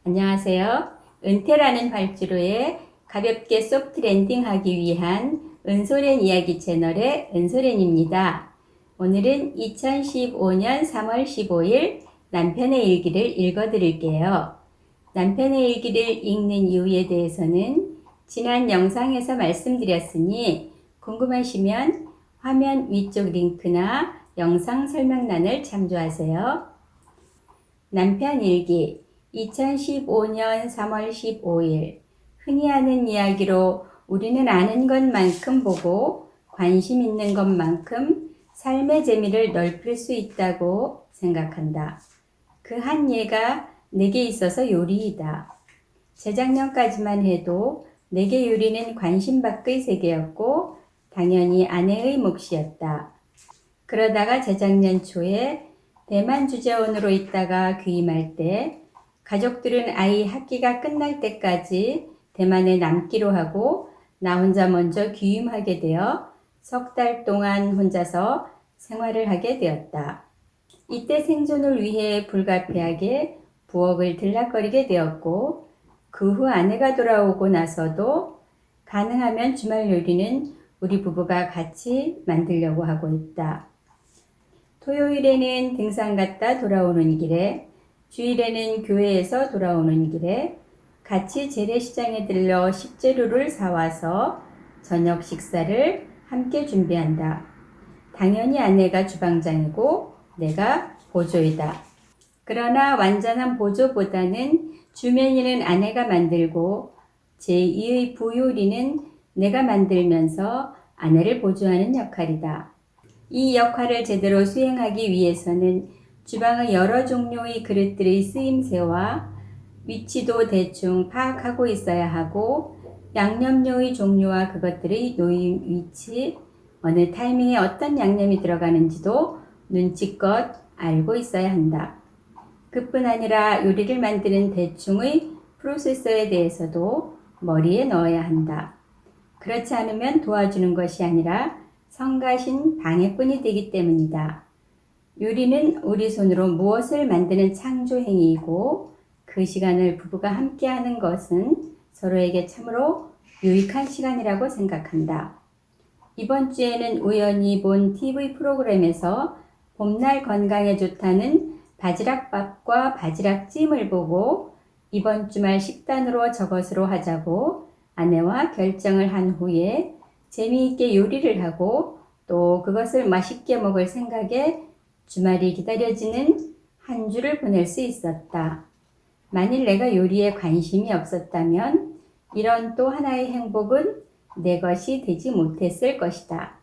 안녕하세요. 은퇴라는 활주로에 가볍게 소프트 랜딩하기 위한 은솔연 이야기 채널의 은솔연입니다. 오늘은 2015년 3월 15일 남편의 일기를 읽어드릴게요. 남편의 일기를 읽는 이유에 대해서는 지난 영상에서 말씀드렸으니 궁금하시면 화면 위쪽 링크나 영상 설명란을 참조하세요. 남편 일기 2015년 3월 15일 흔히 하는 이야기로 우리는 아는 것만큼 보고 관심 있는 것만큼 삶의 재미를 넓힐 수 있다고 생각한다. 그 한 예가 내게 있어서 요리이다. 재작년까지만 해도 내게 요리는 관심 밖의 세계였고 당연히 아내의 몫이었다. 그러다가 재작년 초에 대만 주재원으로 있다가 귀임할 때 가족들은 아이 학기가 끝날 때까지 대만에 남기로 하고 나 혼자 먼저 귀임하게 되어 석 달 동안 혼자서 생활을 하게 되었다. 이때 생존을 위해 불가피하게 부엌을 들락거리게 되었고 그 후 아내가 돌아오고 나서도 가능하면 주말 요리는 우리 부부가 같이 만들려고 하고 있다. 토요일에는 등산 갔다 돌아오는 길에 주일에는 교회에서 돌아오는 길에 같이 재래시장에 들러 식재료를 사와서 저녁 식사를 함께 준비한다. 당연히 아내가 주방장이고 내가 보조이다. 그러나 완전한 보조보다는 주메뉴는 아내가 만들고 제2의 부요리는 내가 만들면서 아내를 보조하는 역할이다. 이 역할을 제대로 수행하기 위해서는 주방의 여러 종류의 그릇들의 쓰임새와 위치도 대충 파악하고 있어야 하고 양념료의 종류와 그것들의 놓임 위치, 어느 타이밍에 어떤 양념이 들어가는지도 눈치껏 알고 있어야 한다. 그뿐 아니라 요리를 만드는 대충의 프로세서에 대해서도 머리에 넣어야 한다. 그렇지 않으면 도와주는 것이 아니라 성가신 방해꾼이 되기 때문이다. 요리는 우리 손으로 무엇을 만드는 창조행위이고 그 시간을 부부가 함께하는 것은 서로에게 참으로 유익한 시간이라고 생각한다. 이번 주에는 우연히 본 TV 프로그램에서 봄날 건강에 좋다는 바지락밥과 바지락찜을 보고 이번 주말 식단으로 저것으로 하자고 아내와 결정을 한 후에 재미있게 요리를 하고 또 그것을 맛있게 먹을 생각에 주말이 기다려지는 한 주를 보낼 수 있었다. 만일 내가 요리에 관심이 없었다면 이런 또 하나의 행복은 내 것이 되지 못했을 것이다.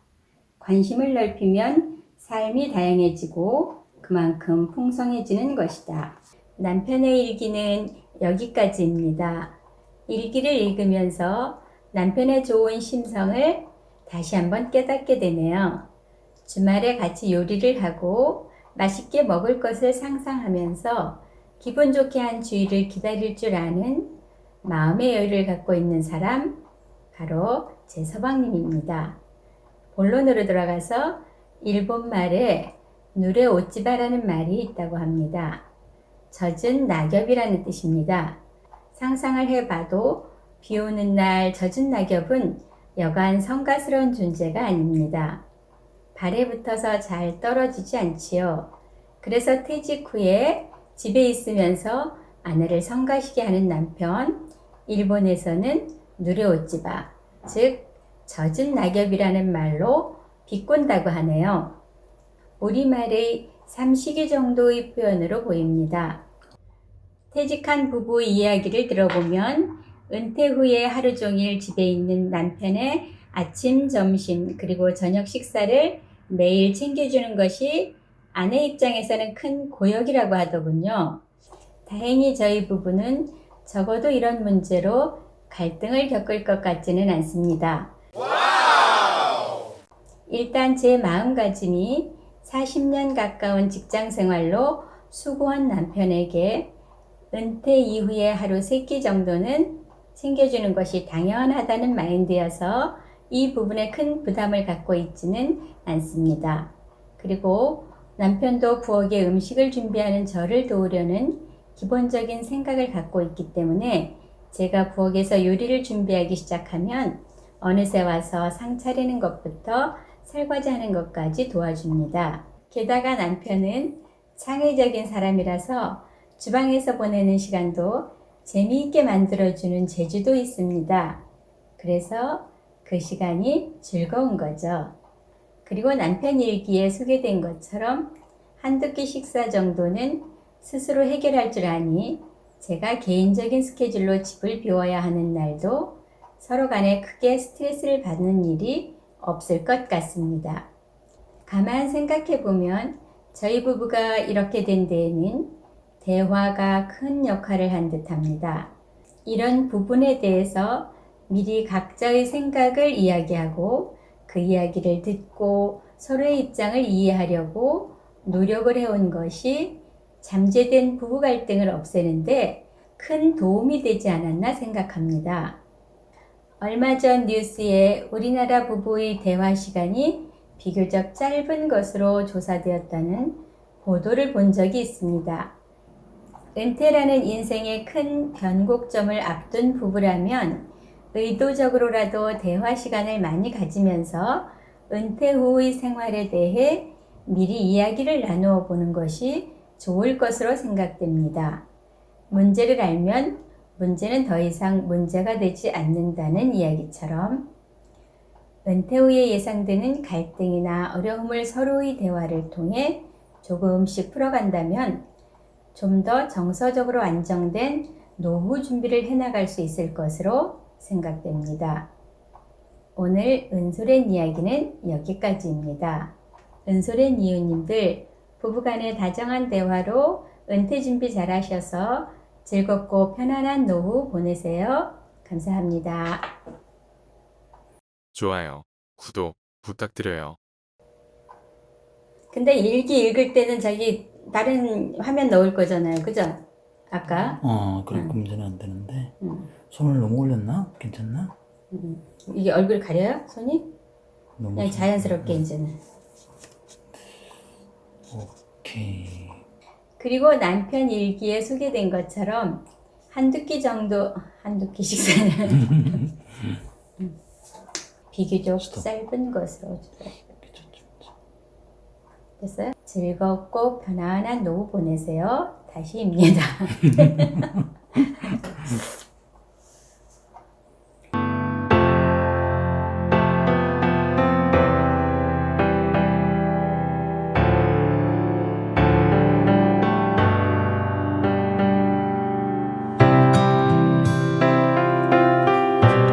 관심을 넓히면 삶이 다양해지고 그만큼 풍성해지는 것이다. 남편의 일기는 여기까지입니다. 일기를 읽으면서 남편의 좋은 심성을 다시 한번 깨닫게 되네요. 주말에 같이 요리를 하고 맛있게 먹을 것을 상상하면서 기분 좋게 한 주일을 기다릴 줄 아는 마음의 여유를 갖고 있는 사람, 바로 제 서방님입니다. 본론으로 들어가서 일본 말에 누레 오찌바라는 말이 있다고 합니다. 젖은 낙엽이라는 뜻입니다. 상상을 해봐도 비 오는 날 젖은 낙엽은 여간 성가스러운 존재가 아닙니다. 발에 붙어서 잘 떨어지지 않지요. 그래서 퇴직 후에 집에 있으면서 아내를 성가시게 하는 남편, 일본에서는 누레오찌바, 즉 젖은 낙엽이라는 말로 비꼰다고 하네요. 우리말의 삼시기 정도의 표현으로 보입니다. 퇴직한 부부의 이야기를 들어보면 은퇴 후에 하루 종일 집에 있는 남편의 아침, 점심, 그리고 저녁 식사를 매일 챙겨주는 것이 아내 입장에서는 큰 고역이라고 하더군요. 다행히 저희 부부는 적어도 이런 문제로 갈등을 겪을 것 같지는 않습니다. 일단 제 마음가짐이 40년 가까운 직장 생활로 수고한 남편에게 은퇴 이후에 하루 3끼 정도는 챙겨주는 것이 당연하다는 마인드여서 이 부분에 큰 부담을 갖고 있지는 않습니다. 그리고 남편도 부엌에 음식을 준비하는 저를 도우려는 기본적인 생각을 갖고 있기 때문에 제가 부엌에서 요리를 준비하기 시작하면 어느새 와서 상 차리는 것부터 설거지 하는 것까지 도와줍니다. 게다가 남편은 창의적인 사람이라서 주방에서 보내는 시간도 재미있게 만들어주는 재주도 있습니다. 그래서 그 시간이 즐거운 거죠. 그리고 남편 일기에 소개된 것처럼 한두 끼 식사 정도는 스스로 해결할 줄 아니 제가 개인적인 스케줄로 집을 비워야 하는 날도 서로 간에 크게 스트레스를 받는 일이 없을 것 같습니다. 가만 생각해 보면 저희 부부가 이렇게 된 데에는 대화가 큰 역할을 한 듯합니다. 이런 부분에 대해서 미리 각자의 생각을 이야기하고 그 이야기를 듣고 서로의 입장을 이해하려고 노력을 해온 것이 잠재된 부부 갈등을 없애는데 큰 도움이 되지 않았나 생각합니다. 얼마 전 뉴스에 우리나라 부부의 대화 시간이 비교적 짧은 것으로 조사되었다는 보도를 본 적이 있습니다. 은퇴라는 인생의 큰 변곡점을 앞둔 부부라면 의도적으로라도 대화 시간을 많이 가지면서 은퇴 후의 생활에 대해 미리 이야기를 나누어 보는 것이 좋을 것으로 생각됩니다. 문제를 알면 문제는 더 이상 문제가 되지 않는다는 이야기처럼 은퇴 후에 예상되는 갈등이나 어려움을 서로의 대화를 통해 조금씩 풀어간다면 좀 더 정서적으로 안정된 노후 준비를 해나갈 수 있을 것으로 생각됩니다. 오늘 은솔의 이야기는 여기까지입니다. 은솔의 이웃님들, 부부간의 다정한 대화로 은퇴 준비 잘 하셔서 즐겁고 편안한 노후 보내세요. 감사합니다. 좋아요, 구독 부탁드려요. 근데 일기 읽을 때는 자기 다른 화면 넣을 거잖아요. 그죠? 아까? 그렇게 문제는 안 되는데. 음. 손을 너무 올렸나? 괜찮나? 이게 얼굴 가려요? 손이? 너무 그냥 자연스럽게 이제는. 오케이. 그리고 남편 일기에 소개된 것처럼 한두 끼 정도, 한두 끼 식사는 비교적 짧은 것으로 됐어요? 즐겁고 편안한 노후 보내세요. 다시 입니다.